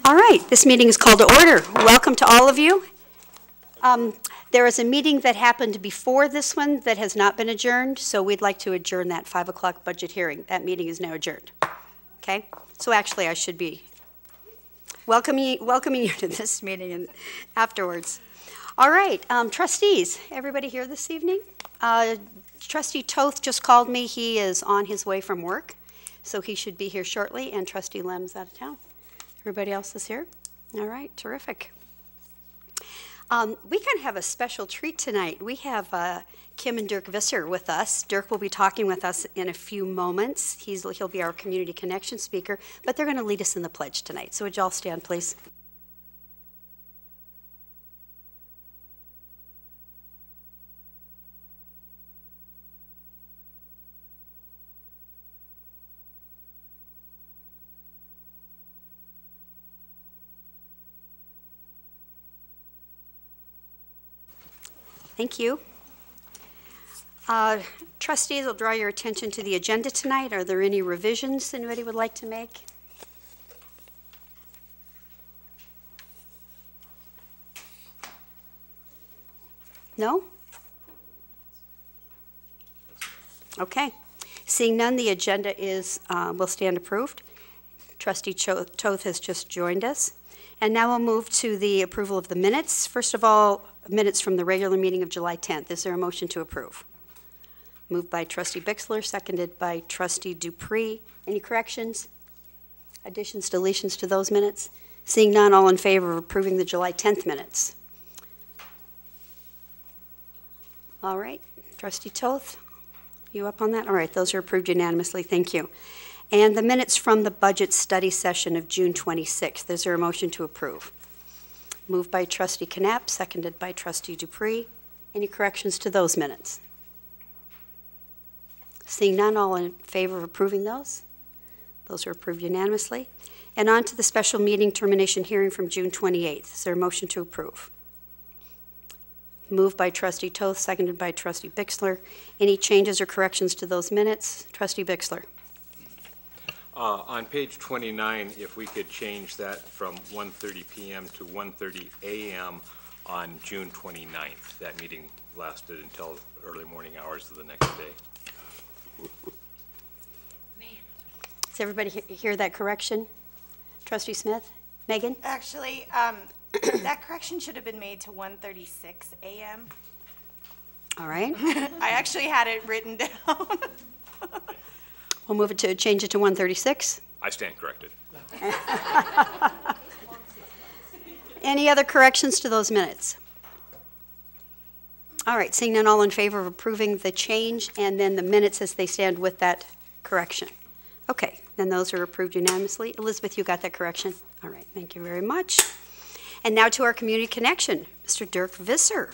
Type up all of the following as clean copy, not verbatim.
All right, this meeting is called to order. Welcome to all of you. There is a meeting that happened before this one that has not been adjourned, so we'd like to adjourn that 5 o'clock budget hearing. That meeting is now adjourned. Okay? So actually, I should be welcoming you to this meeting and afterwards. All right, trustees, everybody here this evening? Trustee Toth just called me. He is on his way from work, so he should be here shortly, and Trustee Lem's out of town. Everybody else is here? All right, terrific. We kind of have a special treat tonight. We have Kim and Dirk Visser with us. Dirk will be talking with us in a few moments. He'll be our community connection speaker, but they're going to lead us in the pledge tonight. So would you all stand, please? Thank you. Trustees, I'll draw your attention to the agenda tonight. Are there any revisions anybody would like to make? No? Okay. Seeing none, the agenda will stand approved. Trustee Toth has just joined us. And now we'll move to the approval of the minutes. First of all, minutes from the regular meeting of July 10th. Is there a motion to approve? Moved by Trustee Bixler, seconded by Trustee Dupree. Any corrections, additions, deletions to those minutes? Seeing none, all in favor of approving the July 10th minutes? All right, Trustee Toth, you up on that? All right, those are approved unanimously. Thank you. And the minutes from the budget study session of June 26th. Is there a motion to approve? Moved by Trustee Knapp, seconded by Trustee Dupree. Any corrections to those minutes? Seeing none, all in favor of approving those? Those are approved unanimously. And on to the special meeting termination hearing from June 28th. Is there a motion to approve? Moved by Trustee Toth, seconded by Trustee Bixler. Any changes or corrections to those minutes? Trustee Bixler. On page 29, if we could change that from 1:30 p.m. to 1:30 a.m. on June 29th. That meeting lasted until early morning hours of the next day. Does everybody hear that correction? Trustee Smith? Megan? Actually, that correction should have been made to 1:36 a.m. All right. I actually had it written down. We'll move it to change it to 1:36. I stand corrected. Any other corrections to those minutes? All right, seeing none, all in favor of approving the change and then the minutes as they stand with that correction. Okay, then those are approved unanimously. Elizabeth, you got that correction? All right, thank you very much. And now to our community connection, Mr. Dirk Visser.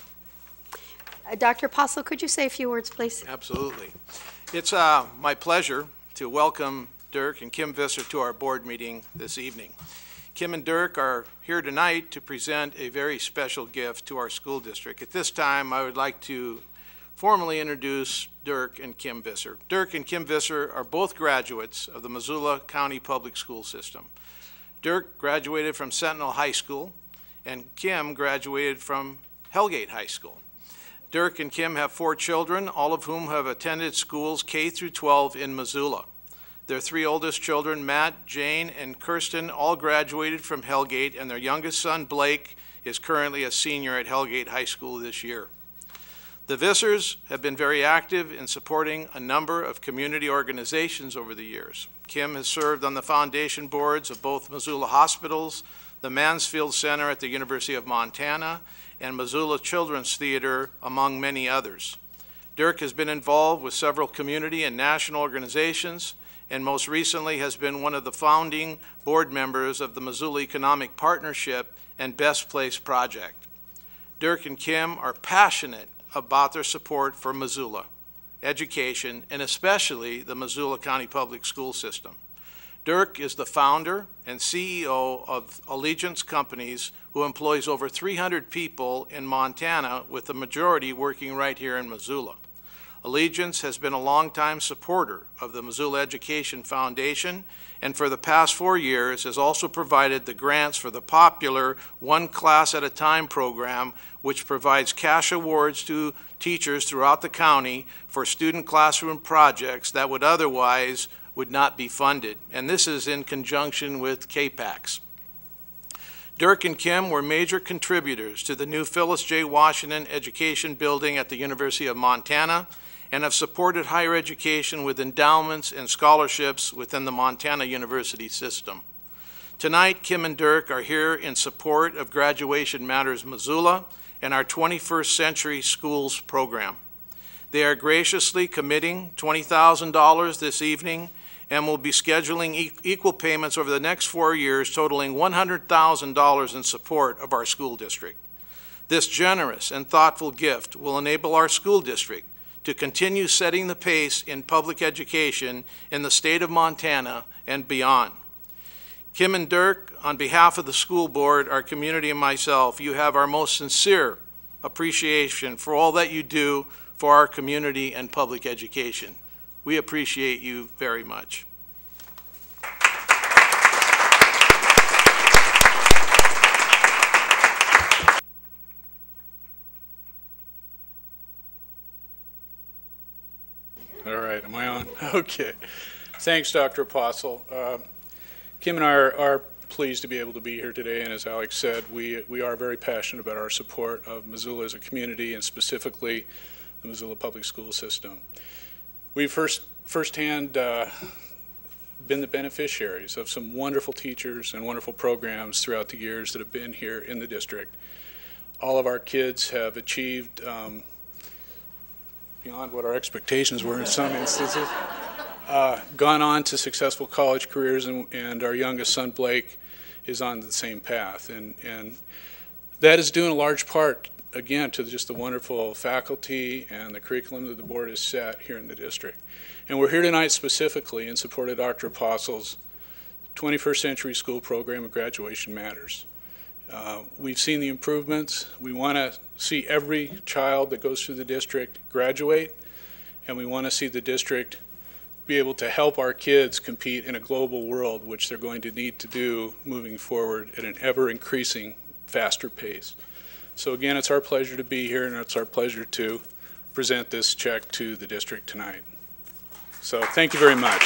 Dr. Apostle, could you say a few words, please? Absolutely. It's my pleasure to welcome Dirk and Kim Visser to our board meeting this evening. Kim and Dirk are here tonight to present a very special gift to our school district. At this time, I would like to formally introduce Dirk and Kim Visser. Dirk and Kim Visser are both graduates of the Missoula County Public School System. Dirk graduated from Sentinel High School, and Kim graduated from Hellgate High School. Dirk and Kim have 4 children, all of whom have attended schools K through 12 in Missoula. Their 3 oldest children, Matt, Jane, and Kirsten, all graduated from Hellgate, and their youngest son, Blake, is currently a senior at Hellgate High School this year. The Vissers have been very active in supporting a number of community organizations over the years. Kim has served on the foundation boards of both Missoula Hospitals, the Mansfield Center at the University of Montana, and Missoula Children's Theater, among many others. Dirk has been involved with several community and national organizations, and most recently has been one of the founding board members of the Missoula Economic Partnership and Best Place Project. Dirk and Kim are passionate about their support for Missoula, education, and especially the Missoula County Public School System. Dirk is the founder and CEO of Allegiance Companies, who employs over 300 people in Montana, with the majority working right here in Missoula. Allegiance has been a longtime supporter of the Missoula Education Foundation, and for the past 4 years has also provided the grants for the popular One Class at a Time program, which provides cash awards to teachers throughout the county for student classroom projects that would not be funded. And this is in conjunction with KPACs. Dirk and Kim were major contributors to the new Phyllis J. Washington Education Building at the University of Montana, and have supported higher education with endowments and scholarships within the Montana University system. Tonight, Kim and Dirk are here in support of Graduation Matters Missoula and our 21st Century Schools program. They are graciously committing $20,000 this evening and will be scheduling equal payments over the next 4 years, totaling $100,000 in support of our school district. This generous and thoughtful gift will enable our school district to continue setting the pace in public education in the state of Montana and beyond. Kim and Dirk, on behalf of the school board, our community, and myself, you have our most sincere appreciation for all that you do for our community and public education. We appreciate you very much. All right, am I on? Okay. Thanks, Dr. Apostle. Kim and I are pleased to be able to be here today, and as Alex said, we are very passionate about our support of Missoula as a community, and specifically the Missoula public school system. We've firsthand been the beneficiaries of some wonderful teachers and wonderful programs throughout the years that have been here in the district. All of our kids have achieved beyond what our expectations were in some instances, gone on to successful college careers, and our youngest son, Blake, is on the same path. And that is due in a large part, again, to just the wonderful faculty and the curriculum that the board has set here in the district. And we're here tonight specifically in support of Dr. Apostle's 21st Century School program of Graduation Matters. We've seen the improvements. We want to see every child that goes through the district graduate, and we want to see the district be able to help our kids compete in a global world, which they're going to need to do moving forward at an ever-increasing, faster pace. So again, it's our pleasure to be here, and it's our pleasure to present this check to the district tonight. So thank you very much.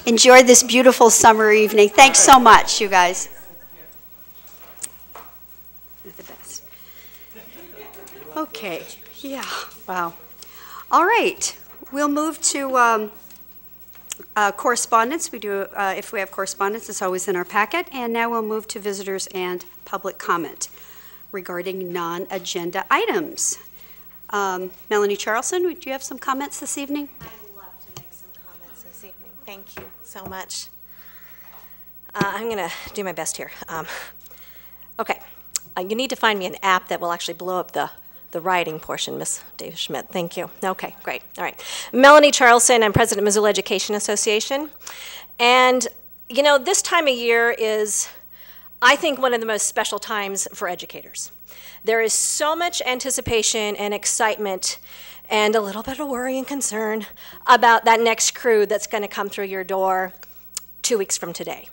Enjoy this beautiful summer evening. Thanks so much, you guys. You're the best. Okay, yeah, wow. All right, we'll move to correspondence. We do, if we have correspondence, it's always in our packet. And now we'll move to visitors and public comment regarding non-agenda items. Melanie Charlson, do you have some comments this evening? I'd love to make some comments this evening. Thank you so much. I'm going to do my best here. Okay, you need to find me an app that will actually blow up the writing portion, Miss Davis Schmidt. Thank you. Okay, great. All right. Melanie Charlson, I'm president of Missoula Education Association. And, you know, this time of year is, I think, one of the most special times for educators. There is so much anticipation and excitement and a little bit of worry and concern about that next crew that's going to come through your door 2 weeks from today.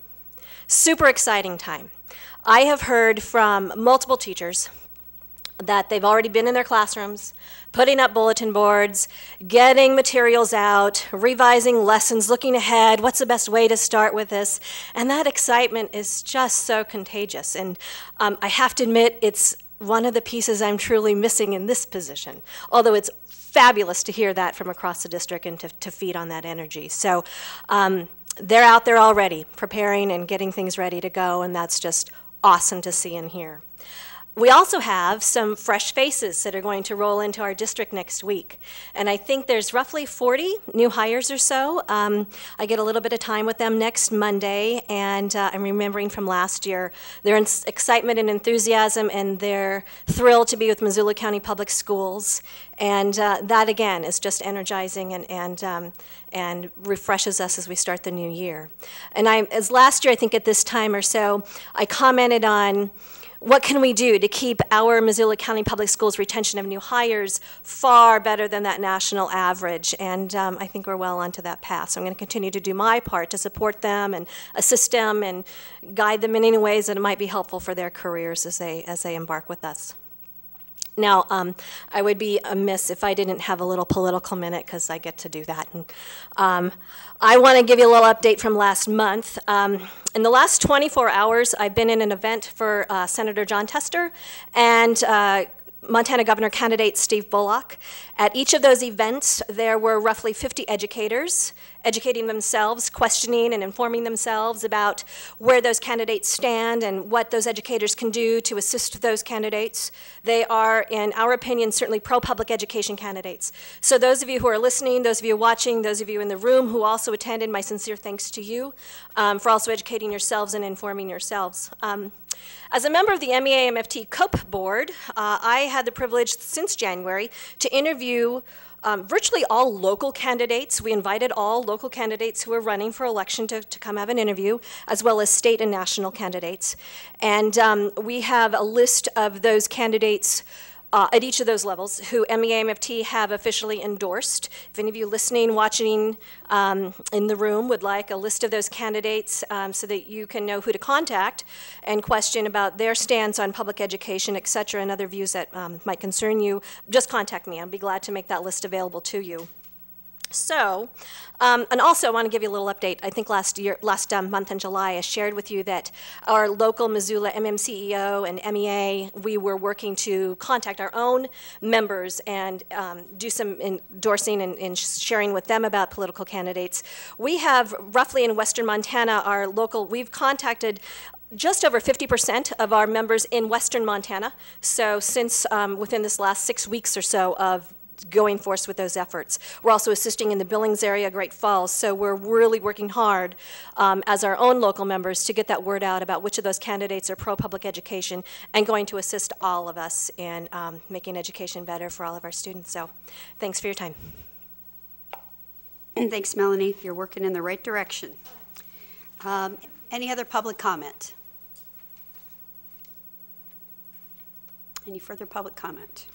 Super exciting time. I have heard from multiple teachers that they've already been in their classrooms, putting up bulletin boards, getting materials out, revising lessons, looking ahead, what's the best way to start with this, and that excitement is just so contagious. And I have to admit, it's one of the pieces I'm truly missing in this position, although it's fabulous to hear that from across the district and to feed on that energy. So they're out there already preparing and getting things ready to go, and that's just awesome to see and hear. We also have some fresh faces that are going to roll into our district next week. And I think there's roughly 40 new hires or so. I get a little bit of time with them next Monday, and I'm remembering from last year their excitement and enthusiasm, and they're thrilled to be with Missoula County Public Schools. And that, again, is just energizing and refreshes us as we start the new year. And as last year, I think at this time or so, I commented on what can we do to keep our Missoula County Public Schools retention of new hires far better than that national average? And I think we're well onto that path. So I'm going to continue to do my part to support them and assist them and guide them in any ways that it might be helpful for their careers as they embark with us. Now, I would be amiss if I didn't have a little political minute, because I get to do that. And I want to give you a little update from last month. In the last 24 hours, I've been in an event for Senator John Tester and Montana Governor candidate Steve Bullock. At each of those events, there were roughly 50 educators educating themselves, questioning and informing themselves about where those candidates stand and what those educators can do to assist those candidates. They are, in our opinion, certainly pro-public education candidates. So those of you who are listening, those of you watching, those of you in the room who also attended, my sincere thanks to you for also educating yourselves and informing yourselves. As a member of the MEA-MFT COPE board, I had the privilege since January to interview virtually all local candidates. We invited all local candidates who were running for election to come have an interview, as well as state and national candidates. And we have a list of those candidates at each of those levels who MEA-MFT have officially endorsed. If any of you listening, watching in the room would like a list of those candidates so that you can know who to contact and question about their stance on public education, et cetera, and other views that might concern you, just contact me. I'll be glad to make that list available to you. So, and also I want to give you a little update. I think last month in July, I shared with you that our local Missoula MMCEO and MEA, we were working to contact our own members and do some endorsing and sharing with them about political candidates. We have roughly in Western Montana, our local, we've contacted just over 50% of our members in Western Montana. So since within this last 6 weeks or so of going forth with those efforts. We're also assisting in the Billings area, Great Falls, so we're really working hard as our own local members to get that word out about which of those candidates are pro-public education and going to assist all of us in making education better for all of our students. So thanks for your time. And thanks, Melanie. You're working in the right direction. Any other public comment? Any further public comment?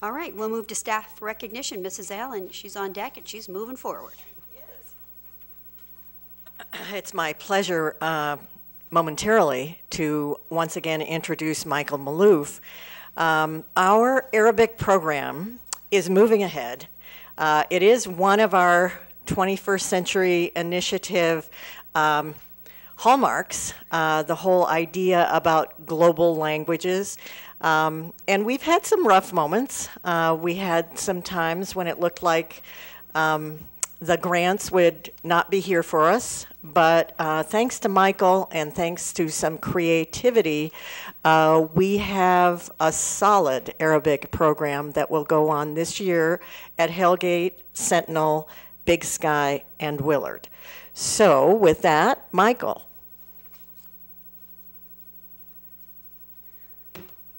All right, we'll move to staff recognition. Mrs. Allen, she's on deck and she's moving forward. It's my pleasure momentarily to once again introduce Michael Malouf. Our Arabic program is moving ahead. It is one of our 21st century initiative hallmarks, the whole idea about global languages. And we've had some rough moments. We had some times when it looked like the grants would not be here for us, but thanks to Michael and thanks to some creativity, we have a solid Arabic program that will go on this year at Hellgate, Sentinel, Big Sky, and Willard. So with that, Michael.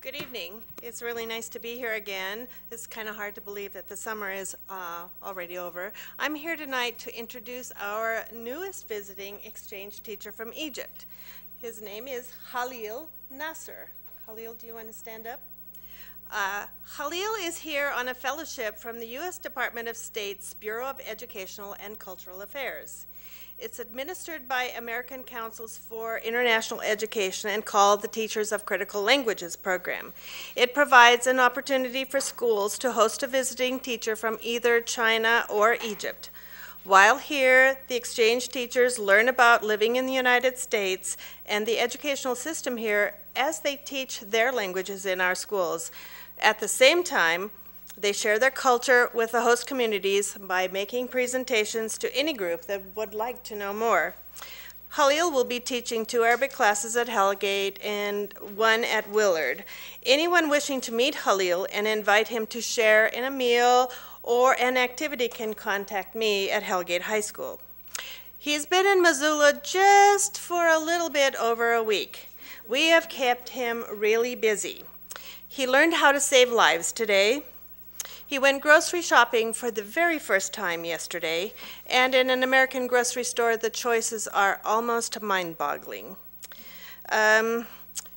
Good evening. It's really nice to be here again. It's kind of hard to believe that the summer is already over. I'm here tonight to introduce our newest visiting exchange teacher from Egypt. His name is Khalil Nasser. Khalil, do you want to stand up? Khalil is here on a fellowship from the U.S. Department of State's Bureau of Educational and Cultural Affairs. It's administered by American Councils for International Education and called the Teachers of Critical Languages program. It provides an opportunity for schools to host a visiting teacher from either China or Egypt. While here, the exchange teachers learn about living in the United States and the educational system here as they teach their languages in our schools. At the same time, they share their culture with the host communities by making presentations to any group that would like to know more. Halil will be teaching 2 Arabic classes at Hellgate and 1 at Willard. Anyone wishing to meet Halil and invite him to share in a meal or an activity can contact me at Hellgate High School. He's been in Missoula just for a little bit over a week. We have kept him really busy. He learned how to save lives today. He went grocery shopping for the very first time yesterday, and in an American grocery store, the choices are almost mind-boggling.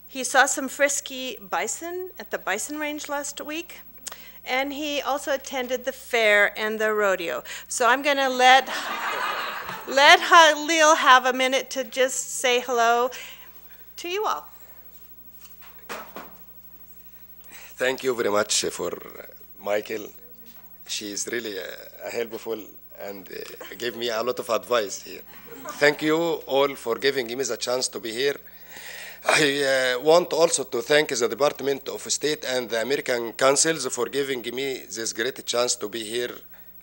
He saw some frisky bison at the bison range last week, and he also attended the fair and the rodeo. So I'm going to let Halil have a minute to just say hello to you all. Thank you very much for Michael. She is really helpful and gave me a lot of advice here. Thank you all for giving me the chance to be here. I want also to thank the Department of State and the American Councils for giving me this great chance to be here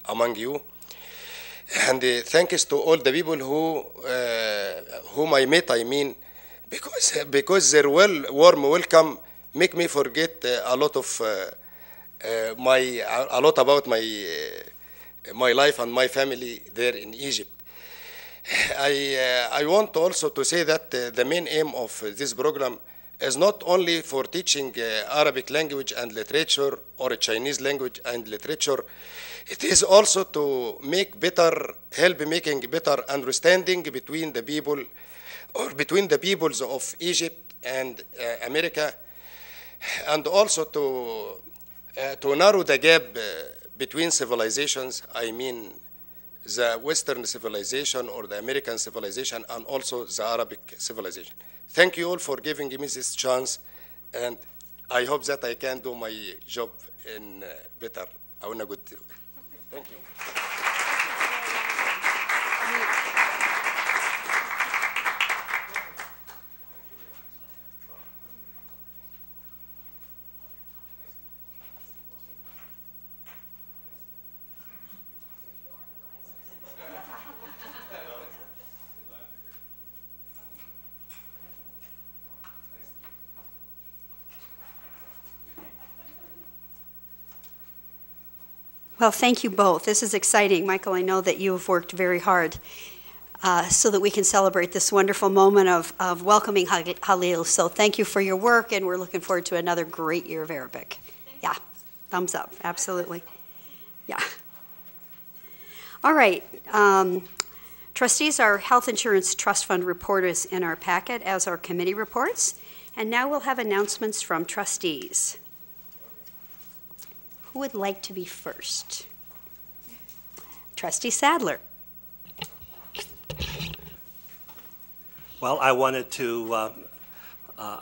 among you. And thanks to all the people whom I met, because their warm welcome make me forget a lot about my life and my family there in Egypt. I want also to say that the main aim of this program is not only for teaching Arabic language and literature or Chinese language and literature. It is also to help making better understanding between the people or between the peoples of Egypt and America, and also to narrow the gap between civilizations. I mean, the Western civilization or the American civilization and also the Arabic civilization. Thank you all for giving me this chance, and I hope that I can do my job in better, in a good way. Thank you. Well, thank you both. This is exciting. Michael, I know that you have worked very hard so that we can celebrate this wonderful moment of welcoming Halil. So thank you for your work, and we're looking forward to another great year of Arabic. Yeah, thumbs up, absolutely. Yeah. All right. Trustees, our Health Insurance Trust Fund report is in our packet, as are committee reports. And now we'll have announcements from trustees. Who would like to be first? Trustee Sadler. Well, I wanted to,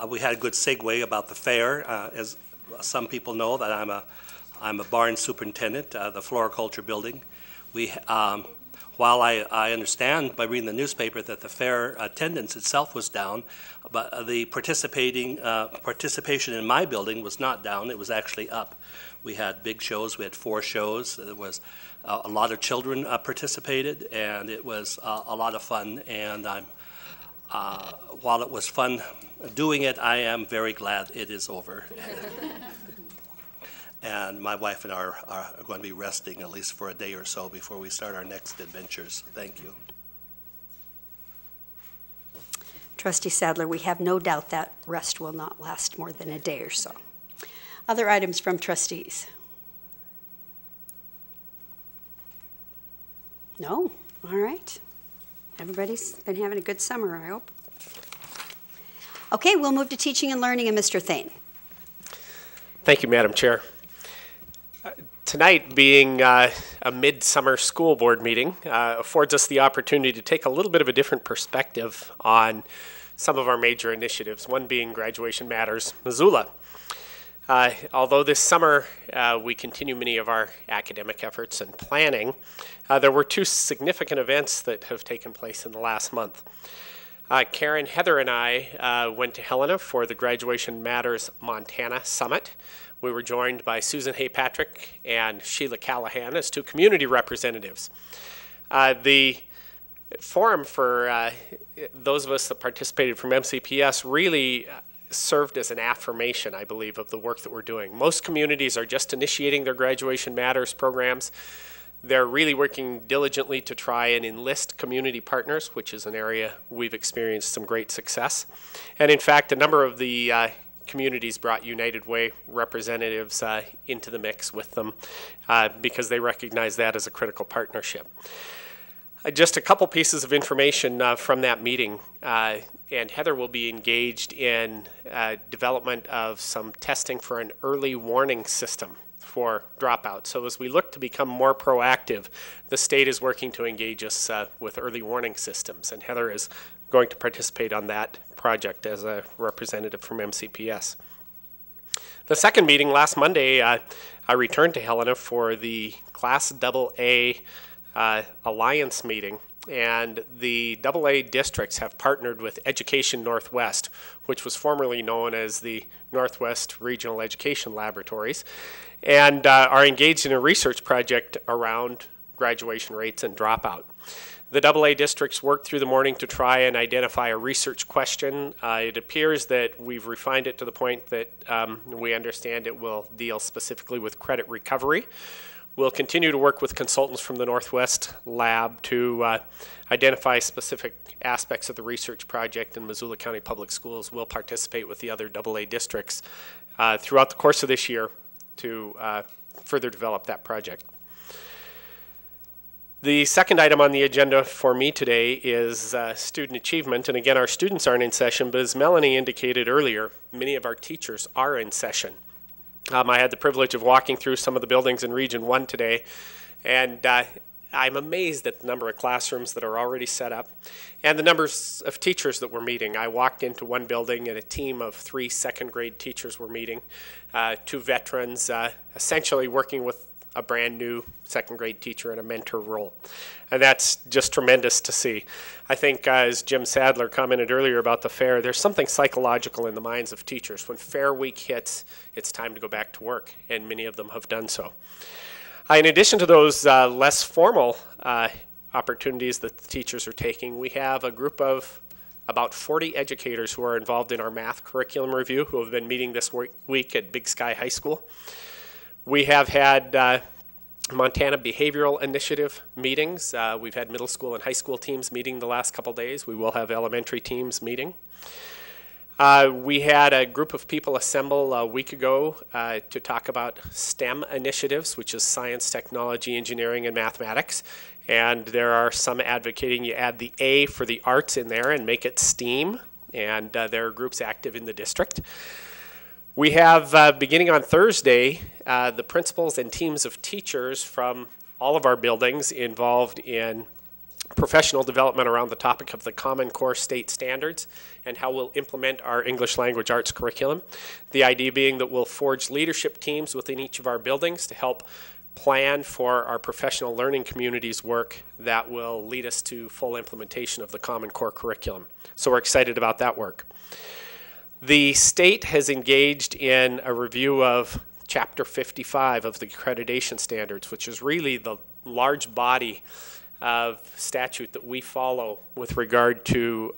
we had a good segue about the fair. As some people know, that I'm a barn superintendent, the floriculture building. While I understand by reading the newspaper that the fair attendance itself was down, but the participation in my building was not down, it was actually up. We had big shows, we had 4 shows, there was a lot of children participated, and it was a lot of fun, and while it was fun doing it, I am very glad it is over. And my wife and I are going to be resting at least for a day or so before we start our next adventures. Thank you. Trustee Sadler, we have no doubt that rest will not last more than a day or so. Other items from trustees? No? All right. Everybody's been having a good summer, I hope. Okay, we'll move to teaching and learning, and Mr. Thane. Thank you, Madam Chair. Tonight, being a midsummer school board meeting, affords us the opportunity to take a little bit of a different perspective on some of our major initiatives, one being Graduation Matters Missoula. Although this summer we continue many of our academic efforts and planning, there were 2 significant events that have taken place in the last month. Karen, Heather, and I went to Helena for the Graduation Matters Montana Summit. We were joined by Susan Hay-Patrick and Sheila Callahan as 2 community representatives. The forum for those of us that participated from MCPS really served as an affirmation, I believe, of the work that we're doing. Most communities are just initiating their Graduation Matters programs. They're really working diligently to try and enlist community partners, which is an area we've experienced some great success. And in fact, a number of the communities brought United Way representatives into the mix with them because they recognize that as a critical partnership. Just a couple pieces of information from that meeting, and Heather will be engaged in development of some testing for an early warning system for dropout. So as we look to become more proactive, the state is working to engage us with early warning systems, and Heather is going to participate on that project as a representative from MCPS. The second meeting last Monday, I returned to Helena for the Class AA Alliance meeting, and the AA districts have partnered with Education Northwest, which was formerly known as the Northwest Regional Education Laboratories, and are engaged in a research project around graduation rates and dropout. The AA districts worked through the morning to try and identify a research question. It appears that we've refined it to the point that we understand it will deal specifically with credit recovery. We'll continue to work with consultants from the Northwest Lab to identify specific aspects of the research project, and Missoula County Public Schools will participate with the other AA districts throughout the course of this year to further develop that project. The second item on the agenda for me today is student achievement, and again, our students aren't in session, but as Melanie indicated earlier, many of our teachers are in session. I had the privilege of walking through some of the buildings in Region 1 today, and I'm amazed at the number of classrooms that are already set up and the numbers of teachers that we're meeting. I walked into one building and a team of 3 second grade teachers were meeting, 2 veterans, essentially working with a brand new second grade teacher in a mentor role. And that's just tremendous to see. I think as Jim Sadler commented earlier about the fair, there's something psychological in the minds of teachers. When Fair Week hits, it's time to go back to work, and many of them have done so. In addition to those less formal opportunities that the teachers are taking, we have a group of about 40 educators who are involved in our math curriculum review who have been meeting this week at Big Sky High School. We have had Montana Behavioral Initiative meetings. We've had middle school and high school teams meeting the last couple days. We will have elementary teams meeting. We had a group of people assemble a week ago to talk about STEM initiatives, which is science, technology, engineering, and mathematics. And there are some advocating you add the A for the arts in there and make it STEAM. And there are groups active in the district. We have, beginning on Thursday, the principals and teams of teachers from all of our buildings involved in professional development around the topic of the Common Core state standards and how we'll implement our English language arts curriculum. The idea being that we'll forge leadership teams within each of our buildings to help plan for our professional learning community's work that will lead us to full implementation of the Common Core curriculum. So we're excited about that work. The state has engaged in a review of Chapter 55 of the accreditation standards, which is really the large body of statute that we follow with regard to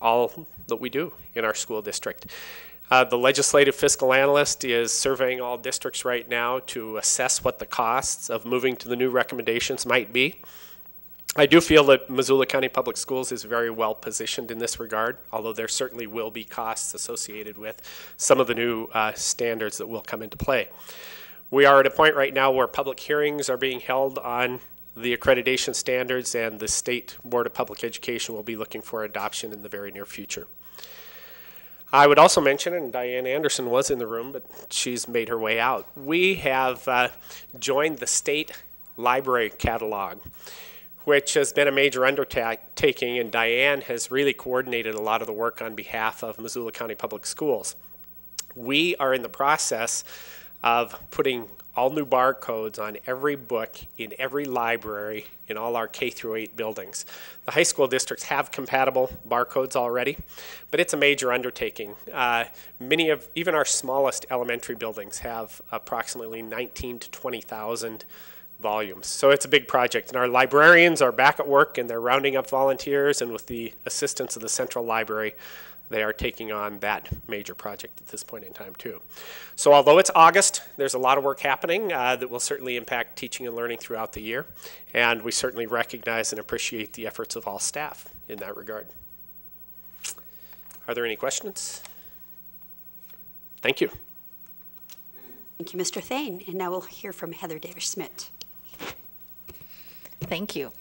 all that we do in our school district. The legislative fiscal analyst is surveying all districts right now to assess what the costs of moving to the new recommendations might be. I do feel that Missoula County Public Schools is very well positioned in this regard, although there certainly will be costs associated with some of the new standards that will come into play. We are at a point right now where public hearings are being held on the accreditation standards, and the State Board of Public Education will be looking for adoption in the very near future. I would also mention, and Diane Anderson was in the room, but she's made her way out, we have joined the state library catalog, which has been a major undertaking, and Diane has really coordinated a lot of the work on behalf of Missoula County Public Schools. We are in the process of putting all new barcodes on every book in every library in all our K-8 buildings. The high school districts have compatible barcodes already, but it's a major undertaking. Many of, even our smallest elementary buildings have approximately 19 to 20,000 volumes. So it's a big project, and our librarians are back at work, and they're rounding up volunteers, and with the assistance of the Central Library, they are taking on that major project at this point in time too. So although it's August, there's a lot of work happening that will certainly impact teaching and learning throughout the year, and we certainly recognize and appreciate the efforts of all staff in that regard. Are there any questions? Thank you. Thank you, Mr. Thane. And now we'll hear from Heather Davis-Schmidt. Thank you.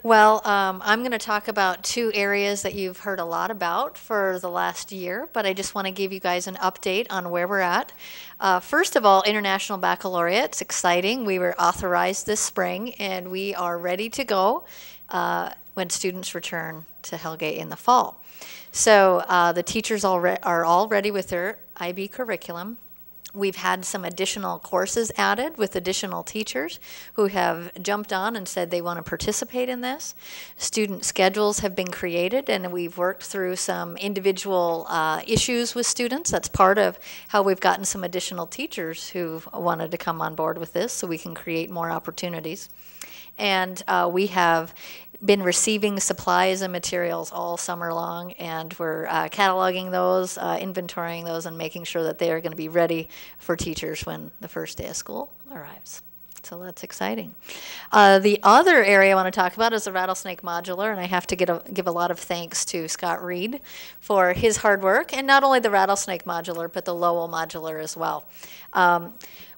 Well, I'm going to talk about two areas that you've heard a lot about for the last year, but I just want to give you guys an update on where we're at. First of all, International Baccalaureate, it's exciting. We were authorized this spring, and we are ready to go when students return to Hellgate in the fall. So the teachers are all ready with their IB curriculum. We've had some additional courses added with additional teachers who have jumped on and said they want to participate in this. Student schedules have been created, and we've worked through some individual issues with students. That's part of how we've gotten some additional teachers who've wanted to come on board with this so we can create more opportunities. And we have been receiving supplies and materials all summer long, and we're cataloging those, inventorying those, and making sure that they are going to be ready for teachers when the first day of school arrives. So that's exciting. The other area I want to talk about is the Rattlesnake Modular, and I have to give a lot of thanks to Scott Reed for his hard work, and not only the Rattlesnake Modular, but the Lowell Modular as well.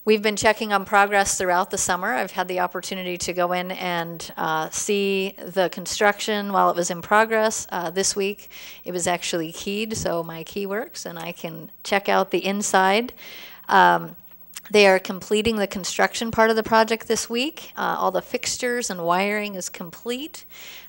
We've been checking on progress throughout the summer. I've had the opportunity to go in and see the construction while it was in progress. This week it was actually keyed, so my key works, and I can check out the inside. They are completing the construction part of the project this week. All the fixtures and wiring is complete.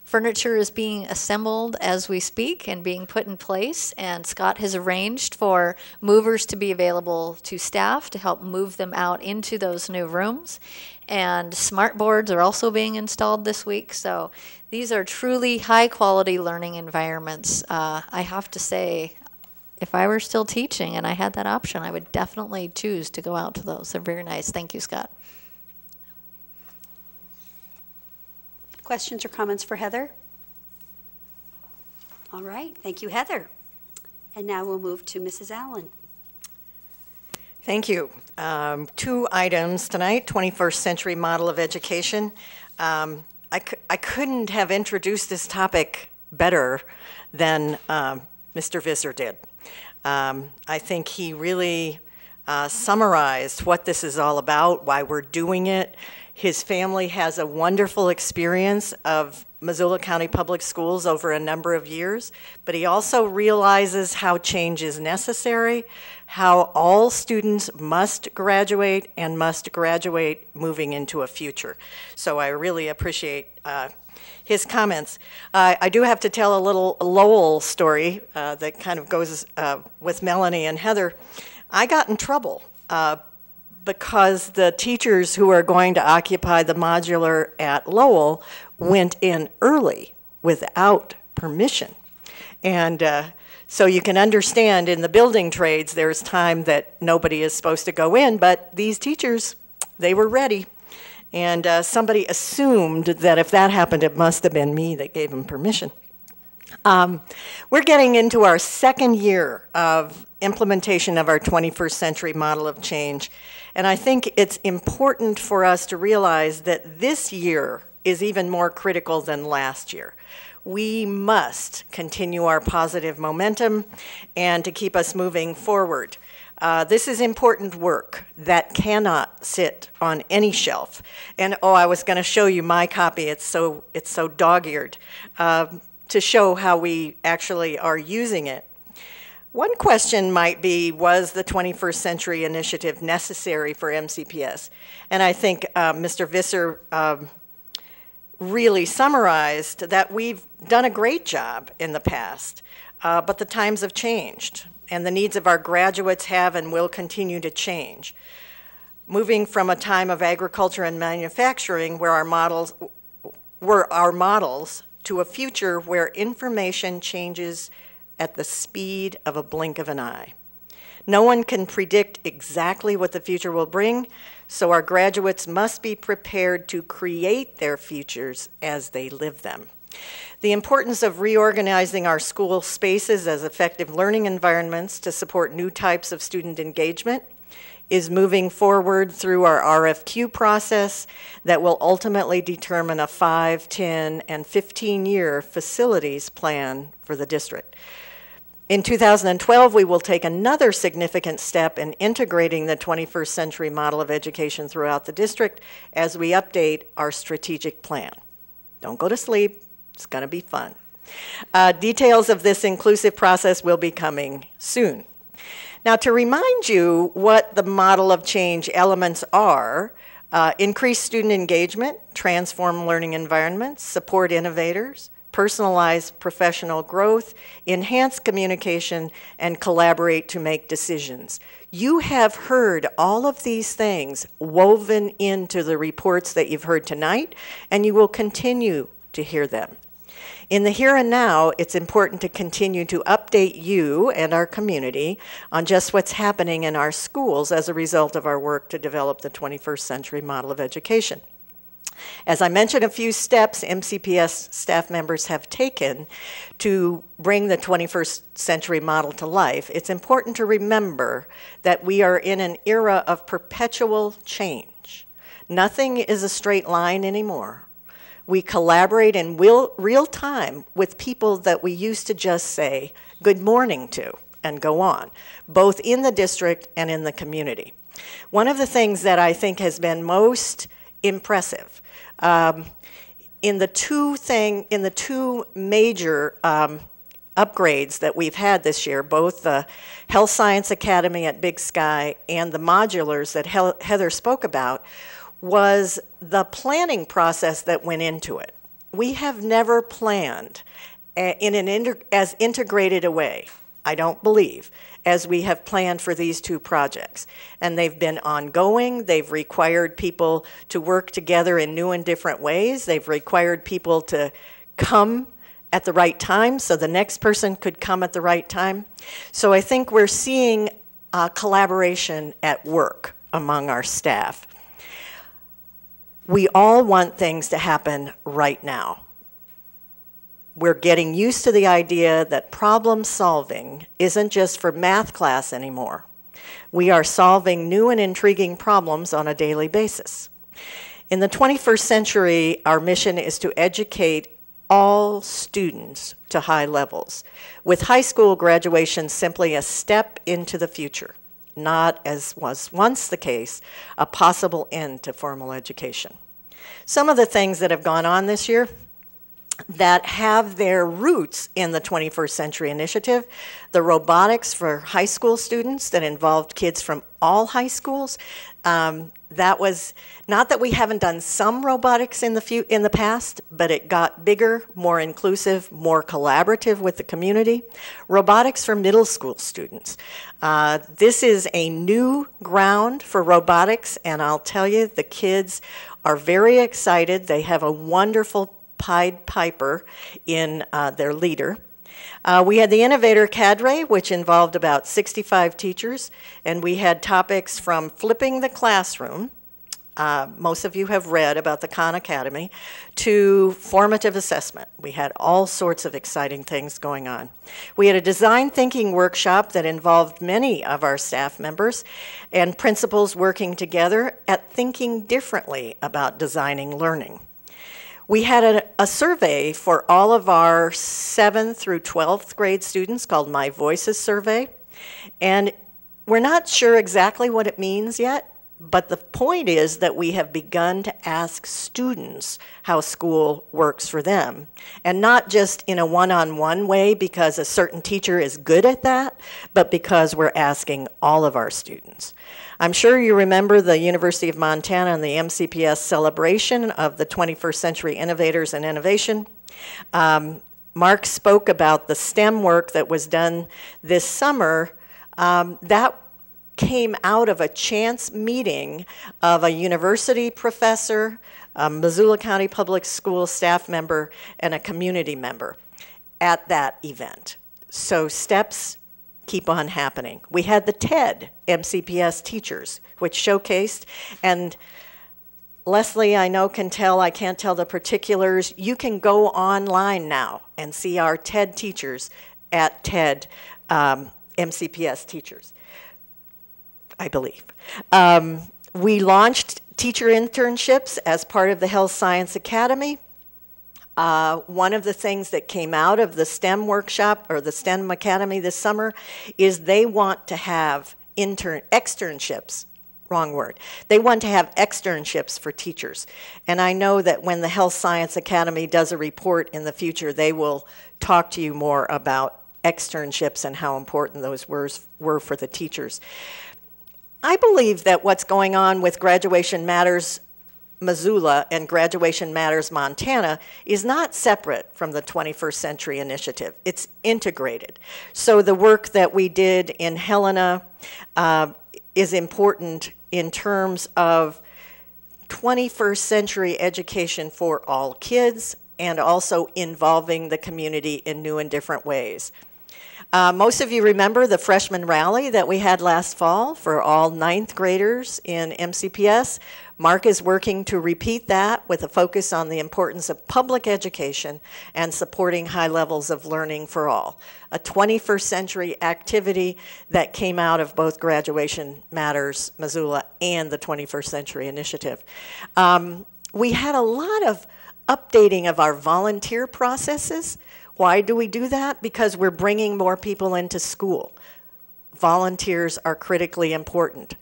Furniture is being assembled as we speak and being put in place, and Scott has arranged for movers to be available to staff to help move them out into those new rooms. And smart boards are also being installed this week, so these are truly high-quality learning environments. I have to say, if I were still teaching and I had that option, I would definitely choose to go out to those. They're very nice. Thank you, Scott. Questions or comments for Heather? All right, thank you, Heather. And now we'll move to Mrs. Allen. Thank you. Two items tonight, 21st Century Model of Education. I couldn't have introduced this topic better than Mr. Visser did. I think he really summarized what this is all about, why we're doing it. His family has a wonderful experience of Missoula County Public Schools over a number of years, but he also realizes how change is necessary, how all students must graduate and must graduate moving into a future. So I really appreciate his comments. I do have to tell a little Lowell story that kind of goes with Melanie and Heather. I got in trouble because the teachers who are going to occupy the modular at Lowell went in early without permission. And so you can understand in the building trades there's time that nobody is supposed to go in, but these teachers, they were ready. And somebody assumed that if that happened, it must have been me that gave them permission. We're getting into our second year of implementation of our 21st century model of change. And I think it's important for us to realize that this year is even more critical than last year. We must continue our positive momentum and to keep us moving forward. This is important work that cannot sit on any shelf. And oh, I was going to show you my copy. It's so dog-eared to show how we actually are using it. One question might be, was the 21st Century Initiative necessary for MCPS? And I think Mr. Visser really summarized that we've done a great job in the past, but the times have changed, and the needs of our graduates have and will continue to change. Moving from a time of agriculture and manufacturing where our models were our models to a future where information changes at the speed of a blink of an eye. No one can predict exactly what the future will bring, so our graduates must be prepared to create their futures as they live them. The importance of reorganizing our school spaces as effective learning environments to support new types of student engagement is moving forward through our RFQ process that will ultimately determine a 5, 10, and 15-year facilities plan for the district. In 2012, we will take another significant step in integrating the 21st century model of education throughout the district as we update our strategic plan. Don't go to sleep. It's going to be fun. Details of this inclusive process will be coming soon. Now, to remind you what the model of change elements are, increase student engagement, transform learning environments, support innovators, personalize professional growth, enhance communication, and collaborate to make decisions. You have heard all of these things woven into the reports that you've heard tonight, and you will continue to hear them. In the here and now, it's important to continue to update you and our community on just what's happening in our schools as a result of our work to develop the 21st century model of education. As I mentioned, a few steps MCPS staff members have taken to bring the 21st century model to life. It's important to remember that we are in an era of perpetual change. Nothing is a straight line anymore. We collaborate in real time with people that we used to just say good morning to and go on, both in the district and in the community. One of the things that I think has been most impressive in the two major upgrades that we've had this year, both the Health Science Academy at Big Sky and the modulars that Heather spoke about, was the planning process that went into it. We have never planned in as integrated a way, I don't believe, as we have planned for these two projects. And they've been ongoing. They've required people to work together in new and different ways. They've required people to come at the right time so the next person could come at the right time. So I think we're seeing collaboration at work among our staff. We all want things to happen right now. We're getting used to the idea that problem solving isn't just for math class anymore. We are solving new and intriguing problems on a daily basis. In the 21st century, our mission is to educate all students to high levels, with high school graduation simply a step into the future, not, as was once the case, a possible end to formal education. Some of the things that have gone on this year that have their roots in the 21st Century Initiative, the robotics for high school students that involved kids from all high schools. That was, not that we haven't done some robotics in the past, but it got bigger, more inclusive, more collaborative with the community. Robotics for middle school students. This is a new ground for robotics, and I'll tell you, the kids are very excited. They have a wonderful Pied Piper in their leader. We had the Innovator Cadre, which involved about 65 teachers, and we had topics from flipping the classroom, most of you have read about the Khan Academy, to formative assessment. We had all sorts of exciting things going on. We had a design thinking workshop that involved many of our staff members and principals working together at thinking differently about designing learning. We had a survey for all of our 7th through 12th grade students called My Voices Survey. And we're not sure exactly what it means yet, but the point is that we have begun to ask students how school works for them. And not just in a one-on-one way because a certain teacher is good at that, but because we're asking all of our students. I'm sure you remember the University of Montana and the MCPS celebration of the 21st Century Innovators and Innovation. Mark spoke about the STEM work that was done this summer. That came out of a chance meeting of a university professor, a Missoula County Public School staff member, and a community member at that event. So steps keep on happening. We had the TED MCPS teachers, which showcased, and Leslie, I know, can tell, I can't tell the particulars. You can go online now and see our TED teachers at TED MCPS teachers, I believe. We launched teacher internships as part of the Health Science Academy. One of the things that came out of the STEM workshop or the STEM Academy this summer is they want to have externships. Wrong word. They want to have externships for teachers. And I know that when the Health Science Academy does a report in the future, they will talk to you more about externships and how important those were for the teachers. I believe that what's going on with Graduation Matters Missoula and Graduation Matters Montana is not separate from the 21st Century Initiative. It's integrated. So the work that we did in Helena is important in terms of 21st century education for all kids and also involving the community in new and different ways. Most of you remember the freshman rally that we had last fall for all 9th graders in MCPS. Mark is working to repeat that with a focus on the importance of public education and supporting high levels of learning for all. A 21st century activity that came out of both Graduation Matters Missoula and the 21st Century Initiative. We had a lot of updating of our volunteer processes. Why do we do that? Because we're bringing more people into school. Volunteers are critically important.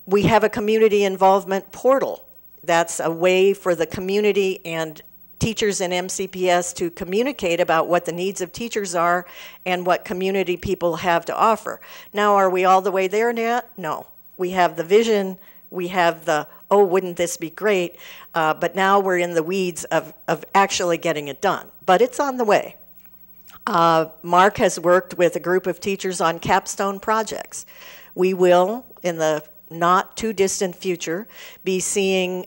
We have a community involvement portal. That's a way for the community and teachers in MCPS to communicate about what the needs of teachers are and what community people have to offer. Now, are we all the way there yet? No. We have the vision, we have the, oh, wouldn't this be great? But now we're in the weeds of actually getting it done. But it's on the way. Mark has worked with a group of teachers on capstone projects. We will, in the not too distant future, be seeing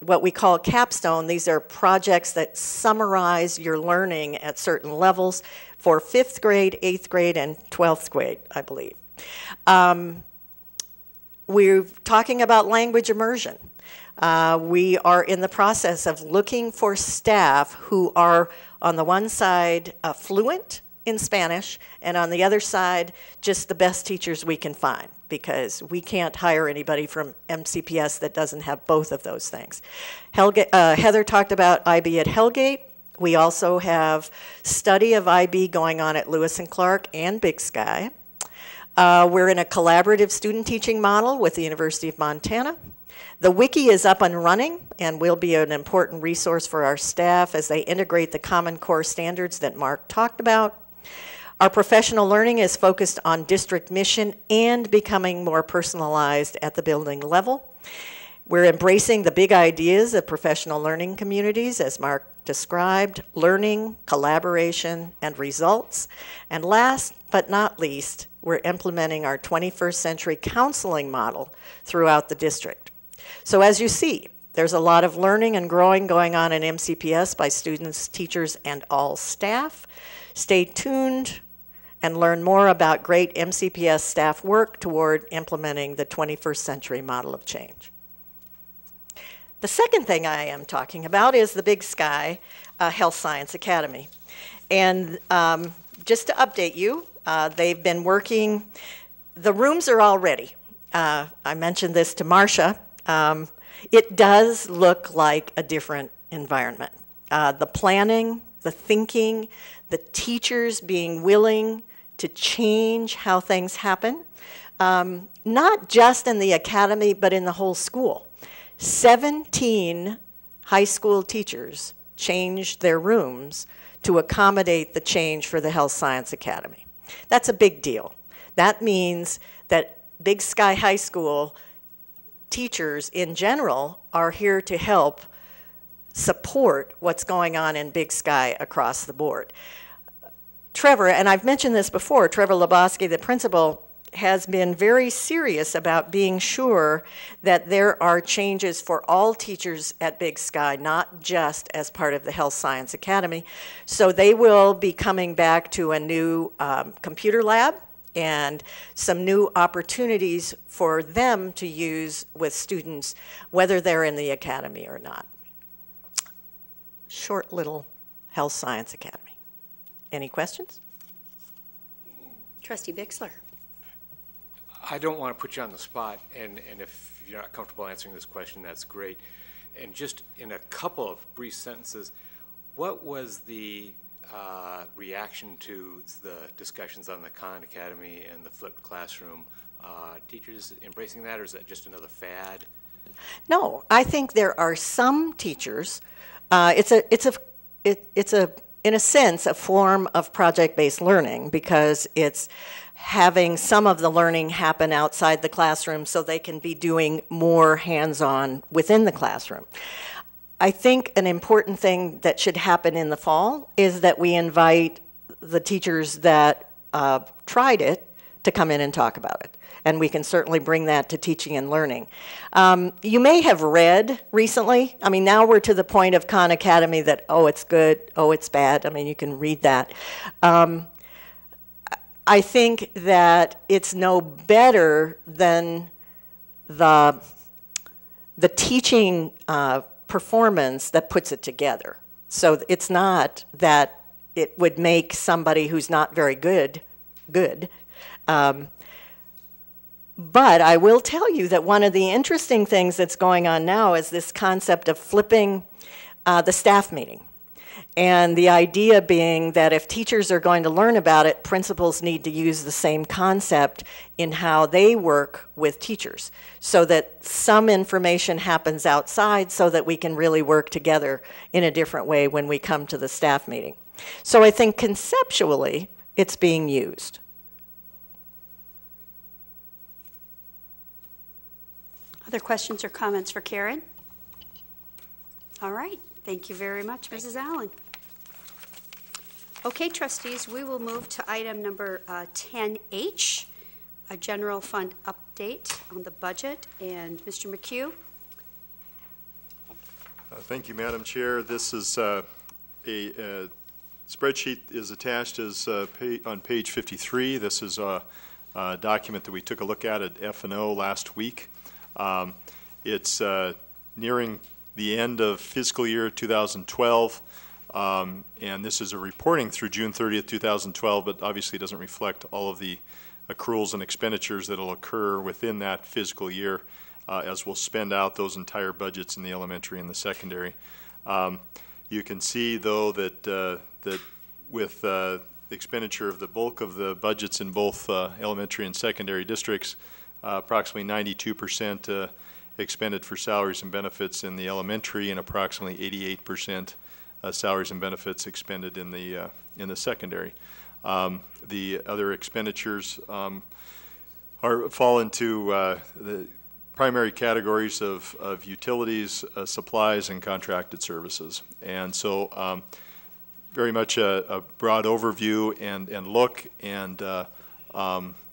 what we call capstone. These are projects that summarize your learning at certain levels for 5th grade, 8th grade, and 12th grade, I believe. We're talking about language immersion. We are in the process of looking for staff who are, on the one side, fluent in Spanish, and on the other side, just the best teachers we can find, because we can't hire anybody from MCPS that doesn't have both of those things. Heather talked about IB at Hellgate. We also have study of IB going on at Lewis and Clark and Big Sky. We're in a collaborative student teaching model with the University of Montana. The wiki is up and running and will be an important resource for our staff as they integrate the Common Core standards that Mark talked about. Our professional learning is focused on district mission and becoming more personalized at the building level. We're embracing the big ideas of professional learning communities, as Mark described: learning, collaboration, and results. And last but not least, we're implementing our 21st century counseling model throughout the district. So as you see, there's a lot of learning and growing going on in MCPS by students, teachers, and all staff. Stay tuned and learn more about great MCPS staff work toward implementing the 21st century model of change. The second thing I am talking about is the Big Sky Health Science Academy. And just to update you, they've been working, the rooms are all ready. I mentioned this to Marcia. It does look like a different environment. The planning, the thinking, the teachers being willing to change how things happen, not just in the academy, but in the whole school. 17 high school teachers changed their rooms to accommodate the change for the Health Science Academy. That's a big deal. That means that Big Sky High School teachers in general are here to help support what's going on in Big Sky across the board. Trevor, and I've mentioned this before, Trevor Lebowski, the principal, has been very serious about being sure that there are changes for all teachers at Big Sky, not just as part of the Health Science Academy. So they will be coming back to a new computer lab and some new opportunities for them to use with students, whether they're in the academy or not. Short little Health Science Academy. Any questions? Trustee Bixler. I don't want to put you on the spot, and if you're not comfortable answering this question, that's great. And just in a couple of brief sentences, what was the reaction to the discussions on the Khan Academy and the flipped classroom? Teachers embracing that, or is that just another fad? No, I think there are some teachers. It's in a sense, a form of project-based learning, because it's having some of the learning happen outside the classroom so they can be doing more hands-on within the classroom. I think an important thing that should happen in the fall is that we invite the teachers that tried it to come in and talk about it. And we can certainly bring that to teaching and learning. You may have read recently, I mean, now we're to the point of Khan Academy that, oh, it's good, oh, it's bad. I mean, you can read that. I think that it's no better than the teaching performance that puts it together. So it's not that it would make somebody who's not very good, good. But I will tell you that one of the interesting things that's going on now is this concept of flipping the staff meeting. And the idea being that if teachers are going to learn about it, principals need to use the same concept in how they work with teachers, so that some information happens outside so that we can really work together in a different way when we come to the staff meeting. So I think conceptually it's being used. Other questions or comments for Karen? All right, thank you very much, Mrs. Allen. Okay, trustees, we will move to item number 10H, a general fund update on the budget. And Mr. McHugh? Thank you, Madam Chair. This is a spreadsheet is attached as on page 53. This is a document that we took a look at F&O last week. It's nearing the end of fiscal year 2012, and this is a reporting through June 30th, 2012, but obviously doesn't reflect all of the accruals and expenditures that will occur within that fiscal year as we'll spend out those entire budgets in the elementary and the secondary. You can see, though, that with the expenditure of the bulk of the budgets in both elementary and secondary districts, approximately 92% expended for salaries and benefits in the elementary, and approximately 88% salaries and benefits expended in the secondary. The other expenditures fall into the primary categories of utilities, supplies, and contracted services. And so very much a broad overview and look, and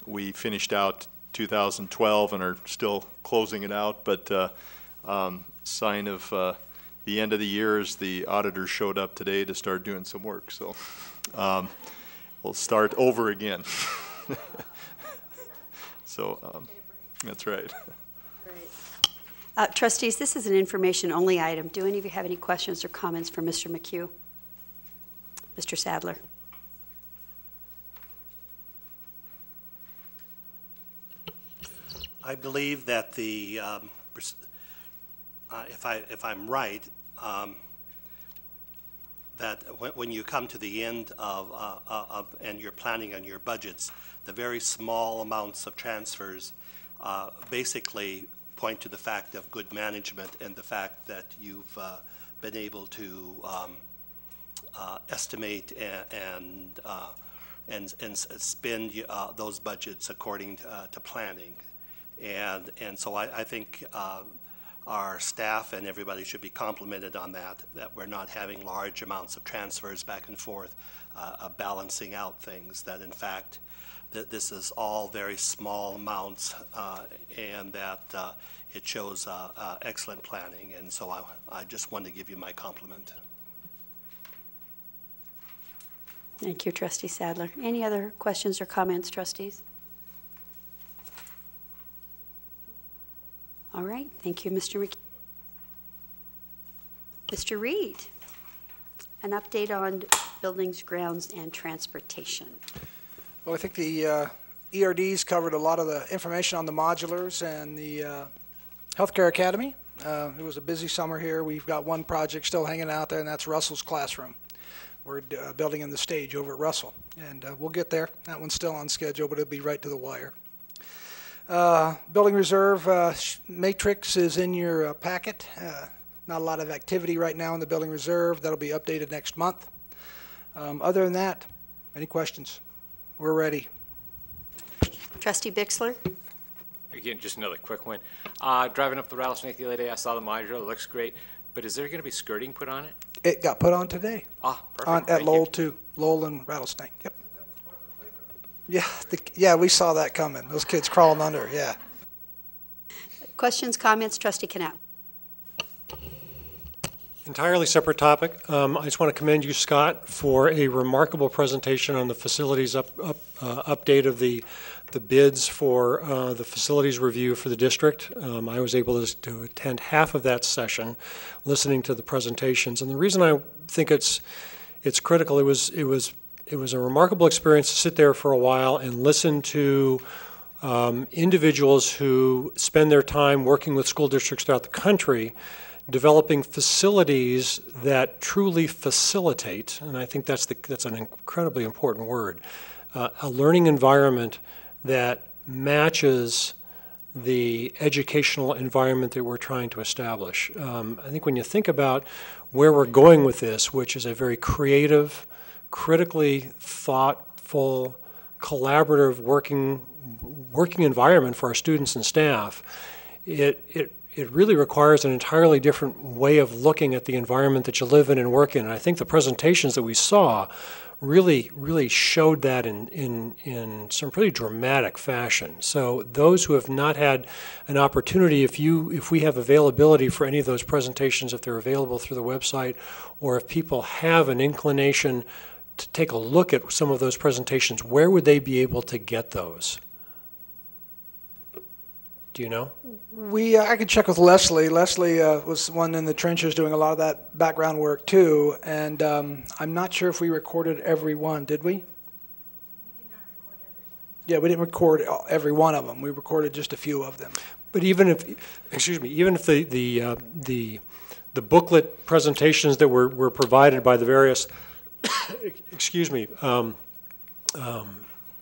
we finished out 2012 and are still closing it out, but sign of the end of the year is the auditors showed up today to start doing some work. So we'll start over again. So that's right. Trustees, this is an information-only item. Do any of you have any questions or comments for Mr. McHugh? Mr. Sadler? I believe that the, if I'm right, that when you come to the end of and you're planning on your budgets, the very small amounts of transfers basically point to the fact of good management and the fact that you've been able to estimate and spend those budgets according to planning. And so I think our staff and everybody should be complimented on that we're not having large amounts of transfers back and forth, balancing out things, that in fact that this is all very small amounts, and that it shows excellent planning, and so I just wanted to give you my compliment. Thank you, Trustee Sadler. Any other questions or comments, trustees? All right, thank you, Mr. McKee. Mr. Reed, an update on buildings, grounds, and transportation. Well, I think the ERDs covered a lot of the information on the modulars and the Healthcare Academy. It was a busy summer here. We've got one project still hanging out there, and that's Russell's classroom. We're building in the stage over at Russell, and we'll get there. That one's still on schedule, but it'll be right to the wire. Building reserve matrix is in your packet. Not a lot of activity right now in the building reserve. That'll be updated next month. Other than that, any questions? We're ready. Trustee Bixler? Again, just another quick one. Driving up the Rattlesnake the other day, I saw the modular. It looks great. But is there going to be skirting put on it? It got put on today. Ah, perfect. At Lowell, too. Lowell and Rattlesnake, yep. Yeah, we saw that coming. Those kids crawling under, yeah. Questions, comments, Trustee Knapp? Entirely separate topic. I just want to commend you, Scott, for a remarkable presentation on the facilities update of the bids for the facilities review for the district. I was able to attend half of that session, listening to the presentations. And the reason I think it's critical, it was a remarkable experience to sit there for a while and listen to individuals who spend their time working with school districts throughout the country, developing facilities that truly facilitate, and I think that's an incredibly important word, a learning environment that matches the educational environment that we're trying to establish. I think when you think about where we're going with this, which is a very creative, critically thoughtful, collaborative working environment for our students and staff, it really requires an entirely different way of looking at the environment that you live in and work in. And I think the presentations that we saw really showed that in some pretty dramatic fashion. So those who have not had an opportunity, if we have availability for any of those presentations, if they're available through the website, or if people have an inclination to take a look at some of those presentations, where would they be able to get those? Do you know? I could check with Leslie. Leslie was the one in the trenches doing a lot of that background work too, and I'm not sure if we recorded every one. Did we? We did not record every one. Yeah, we didn't record every one of them. We recorded just a few of them. But even if the booklet presentations that were provided by the various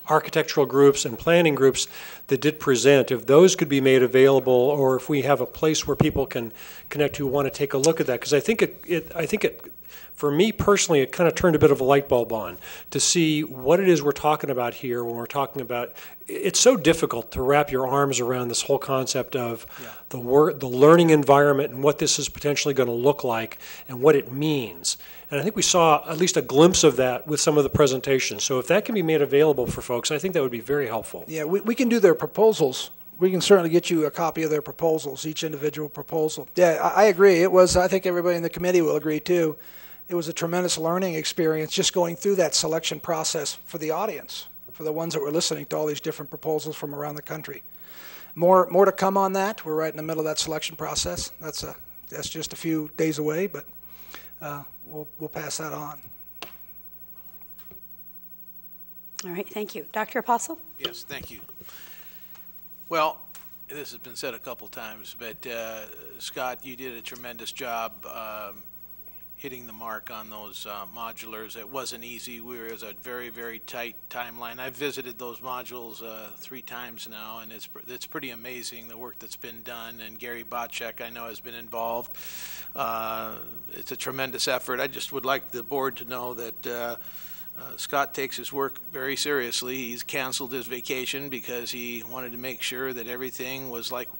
architectural groups and planning groups that did present, if those could be made available, or if we have a place where people can connect who want to take a look at that, because I think it, for me personally, it kind of turned a bit of a light bulb on to see what it is we're talking about here when we're talking about. It's so difficult to wrap your arms around this whole concept of the learning environment and what this is potentially going to look like and what it means. And I think we saw at least a glimpse of that with some of the presentations. So if that can be made available for folks, I think that would be very helpful. Yeah, we can do their proposals. We can certainly get you a copy of their proposals, each individual proposal. Yeah, I agree. It was, I think everybody in the committee will agree too, it was a tremendous learning experience just going through that selection process for the audience, for the ones that were listening to all these different proposals from around the country. More to come on that. We're right in the middle of that selection process. That's just a few days away, but we'll pass that on. All right, thank you. Dr. Apostle? Yes, thank you. Well, this has been said a couple times, but Scott, you did a tremendous job hitting the mark on those modulars. It wasn't easy. It was a very, very tight timeline. I've visited those modules 3 times now, and it's pretty amazing the work that's been done. And Gary Botchek, I know, has been involved. It's a tremendous effort. I just would like the board to know that Scott takes his work very seriously. He's canceled his vacation because he wanted to make sure that everything was like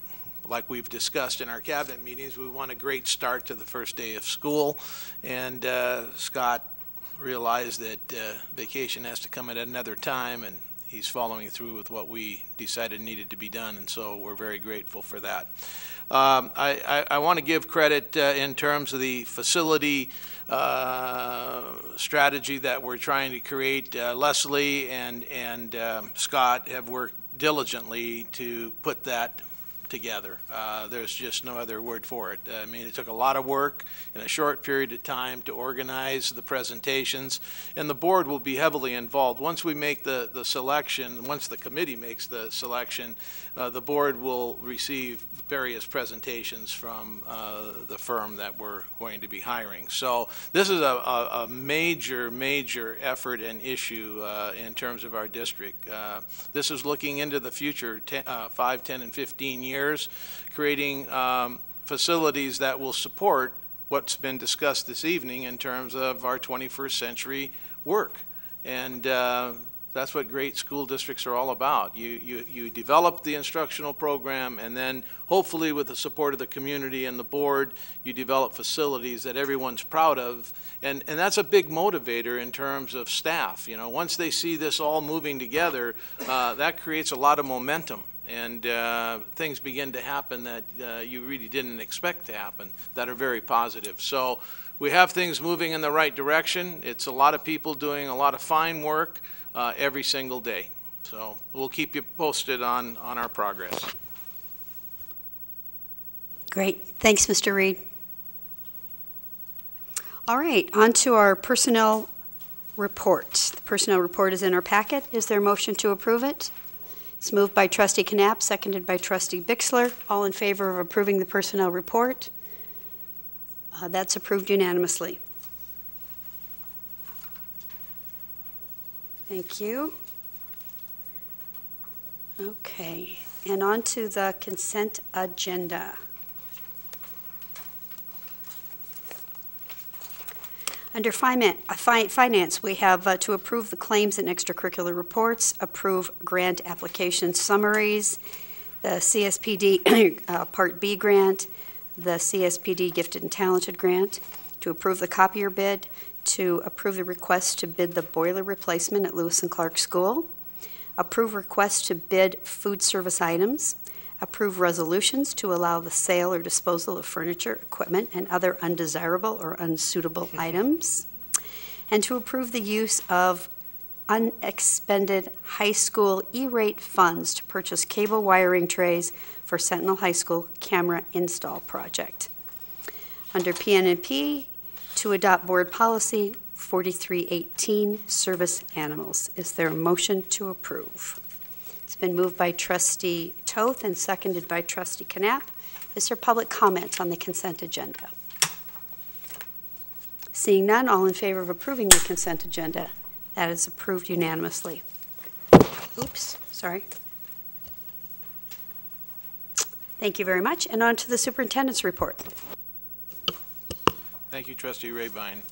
we've discussed in our cabinet meetings. We want a great start to the first day of school, and Scott realized that vacation has to come at another time, and he's following through with what we decided needed to be done, and so we're very grateful for that. I want to give credit in terms of the facility strategy that we're trying to create. Leslie and Scott have worked diligently to put that together. There's just no other word for it. I mean, it took a lot of work in a short period of time to organize the presentations, and the board will be heavily involved. Once we make the selection, once the committee makes the selection, the board will receive various presentations from the firm that we're going to be hiring. So this is a major effort and issue in terms of our district. This is looking into the future, 5, 10, and 15 years, creating facilities that will support what's been discussed this evening in terms of our 21st century work. And that's what great school districts are all about. You develop the instructional program, and then hopefully with the support of the community and the board, you develop facilities that everyone's proud of. And that's a big motivator in terms of staff. You know, once they see this all moving together, that creates a lot of momentum. And things begin to happen that you really didn't expect to happen that are very positive. So we have things moving in the right direction. It's a lot of people doing a lot of fine work every single day. So we'll keep you posted on our progress. Great. Thanks, Mr. Reed. All right, on to our personnel report. The personnel report is in our packet. Is there a motion to approve it? It's moved by Trustee Knapp, seconded by Trustee Bixler. All in favor of approving the personnel report? That's approved unanimously. Thank you. Okay, and on to the consent agenda. Under finance, we have to approve the claims and extracurricular reports, approve grant application summaries, the CSPD Part B grant, the CSPD Gifted and Talented grant, to approve the copier bid, to approve the request to bid the boiler replacement at Lewis and Clark School, approve request to bid food service items, approve resolutions to allow the sale or disposal of furniture, equipment, and other undesirable or unsuitable items, and to approve the use of unexpended high school E-rate funds to purchase cable wiring trays for Sentinel High School camera install project. Under PNP, to adopt board policy 4318, service animals. Is there a motion to approve? It's been moved by Trustee Toth and seconded by Trustee Knapp. Is there public comment on the consent agenda? Seeing none, all in favor of approving the consent agenda? That is approved unanimously. Oops, sorry. Thank you very much. And on to the superintendent's report. Thank you, Trustee Rabine.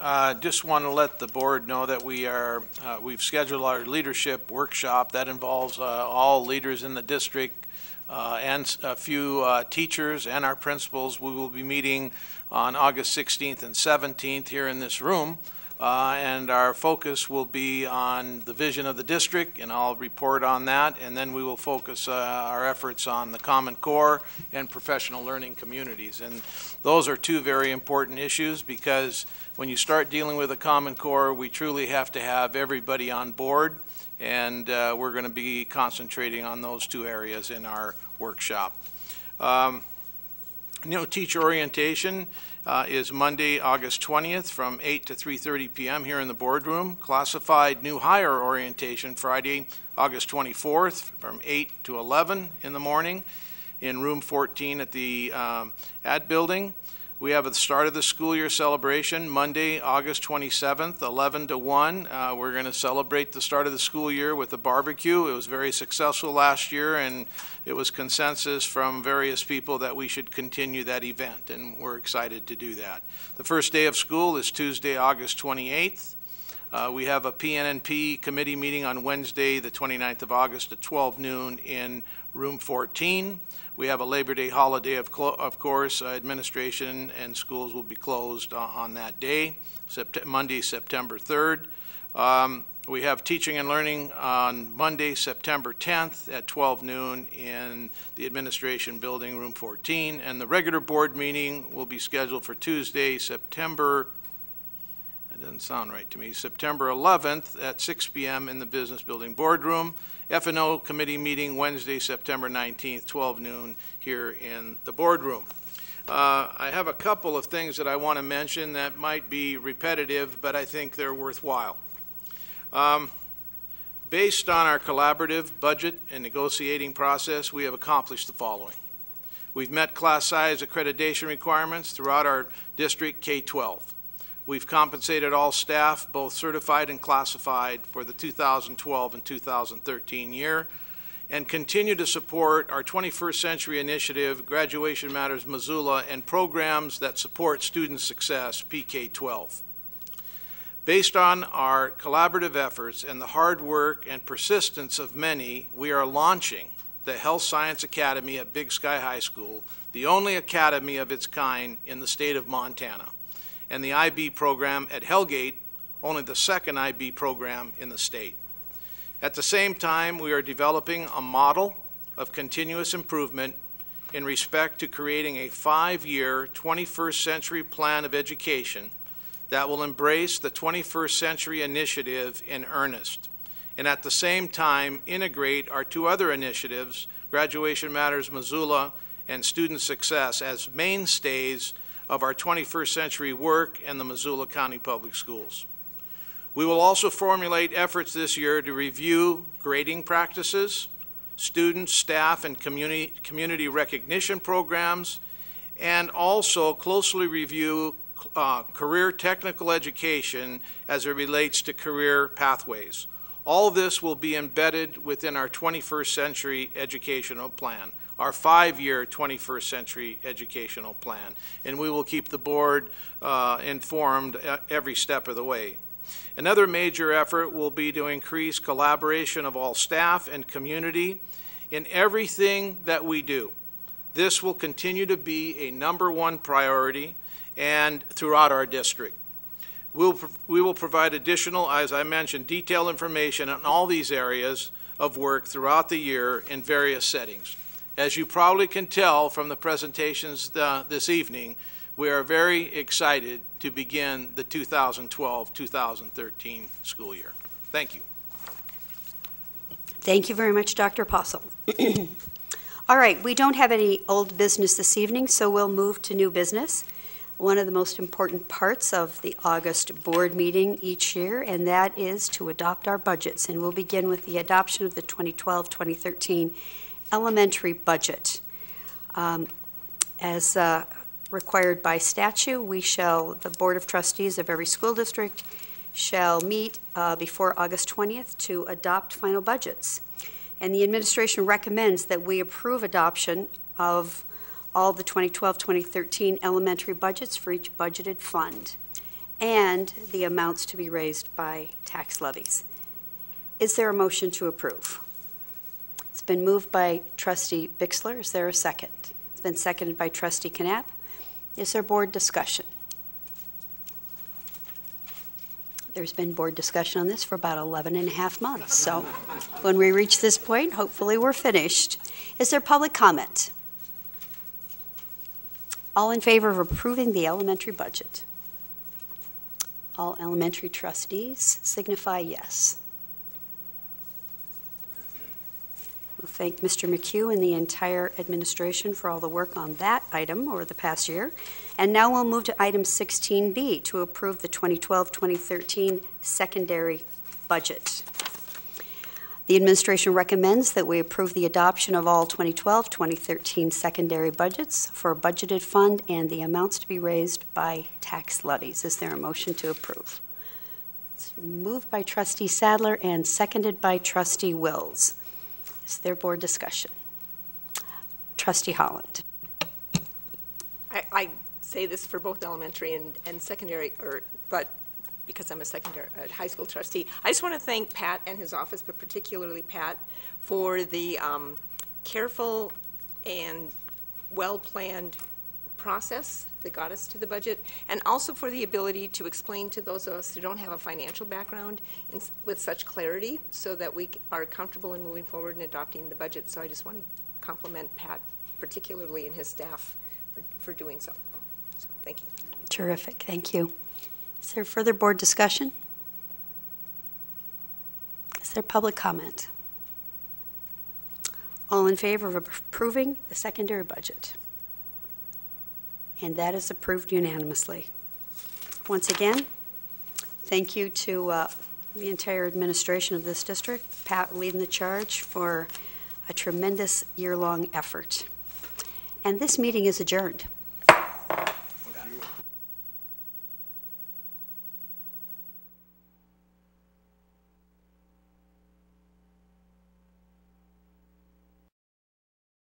Just want to let the board know that we've scheduled our leadership workshop that involves all leaders in the district and a few teachers and our principals. We will be meeting on August 16th and 17th here in this room. And our focus will be on the vision of the district, and I'll report on that, and then we will focus our efforts on the Common Core and professional learning communities. And those are two very important issues, because when you start dealing with a Common Core, we truly have to have everybody on board, and we're going to be concentrating on those two areas in our workshop. Teacher orientation is Monday, August 20th from 8 to 3:30 p.m. here in the boardroom. Classified new hire orientation Friday, August 24th from 8 to 11 in the morning in room 14 at the ad building. We have the start of the school year celebration Monday, August 27th, 11 to 1. We're going to celebrate the start of the school year with a barbecue. It was very successful last year, and it was consensus from various people that we should continue that event, and we're excited to do that. The first day of school is Tuesday, August 28th. We have a PNP committee meeting on Wednesday, the 29th of August at 12 noon in room 14. We have a Labor Day holiday, of course. Administration and schools will be closed on that day, Monday, September 3rd. We have teaching and learning on Monday, September 10th at 12 noon in the Administration Building, Room 14. And the regular board meeting will be scheduled for Tuesday, September 11th at 6 p.m. in the Business Building Boardroom. F&O Committee meeting Wednesday, September 19th, 12 noon here in the boardroom. I have a couple of things that I want to mention that might be repetitive, but I think they're worthwhile. Based on our collaborative budget and negotiating process, we have accomplished the following. We've met class size accreditation requirements throughout our district K-12. We've compensated all staff, both certified and classified, for the 2012 and 2013 year, and continue to support our 21st Century Initiative, Graduation Matters Missoula, and programs that support student success, PK-12. Based on our collaborative efforts and the hard work and persistence of many, we are launching the Health Science Academy at Big Sky High School, the only academy of its kind in the state of Montana, and the IB program at Hellgate, only the second IB program in the state. At the same time, we are developing a model of continuous improvement in respect to creating a 5-year 21st century plan of education that will embrace the 21st Century Initiative in earnest, and at the same time integrate our 2 other initiatives, Graduation Matters Missoula and Student Success, as mainstays of our 21st century work in the Missoula County Public Schools. We will also formulate efforts this year to review grading practices, student, staff, and community recognition programs, and also closely review career technical education as it relates to career pathways. All of this will be embedded within our 21st century educational plan, our 5-year 21st century educational plan, and we will keep the board informed every step of the way. Another major effort will be to increase collaboration of all staff and community in everything that we do. This will continue to be a #1 priority and throughout our district. We will provide additional, as I mentioned, detailed information on all these areas of work throughout the year in various settings. As you probably can tell from the presentations this evening, we are very excited to begin the 2012-2013 school year. Thank you. Thank you very much, Dr. Apostle. All right, we don't have any old business this evening, so we'll move to new business. One of the most important parts of the August board meeting each year, and that is to adopt our budgets. And we'll begin with the adoption of the 2012-2013 elementary budget. As required by statute, the Board of Trustees of every school district shall meet before August 20th to adopt final budgets. And the administration recommends that we approve adoption of all the 2012-2013 elementary budgets for each budgeted fund and the amounts to be raised by tax levies. Is there a motion to approve? It's been moved by Trustee Bixler. Is there a second? It's been seconded by Trustee Knapp. Is there board discussion? There's been board discussion on this for about 11.5 months. So when we reach this point, hopefully we're finished. Is there public comment? All in favor of approving the elementary budget? All elementary trustees signify yes. We'll thank Mr. McHugh and the entire administration for all the work on that item over the past year. And now we'll move to item 16B, to approve the 2012-2013 secondary budget. The administration recommends that we approve the adoption of all 2012-2013 secondary budgets for a budgeted fund and the amounts to be raised by tax levies. Is there a motion to approve? It's moved by Trustee Sadler and seconded by Trustee Wills. Is there board discussion? Trustee Holland. I say this for both elementary and secondary, but because I'm a high school trustee, I just want to thank Pat and his office, but particularly Pat, for the careful and well-planned process that got us to the budget, and also for the ability to explain to those of us who don't have a financial background with such clarity, so that we are comfortable in moving forward and adopting the budget. So I just want to compliment Pat, particularly and his staff, for doing so. So thank you. Terrific, thank you. Is there further board discussion? Is there public comment? All in favor of approving the secondary budget? And that is approved unanimously. Once again, thank you to the entire administration of this district, Pat leading the charge for a tremendous year-long effort. And this meeting is adjourned.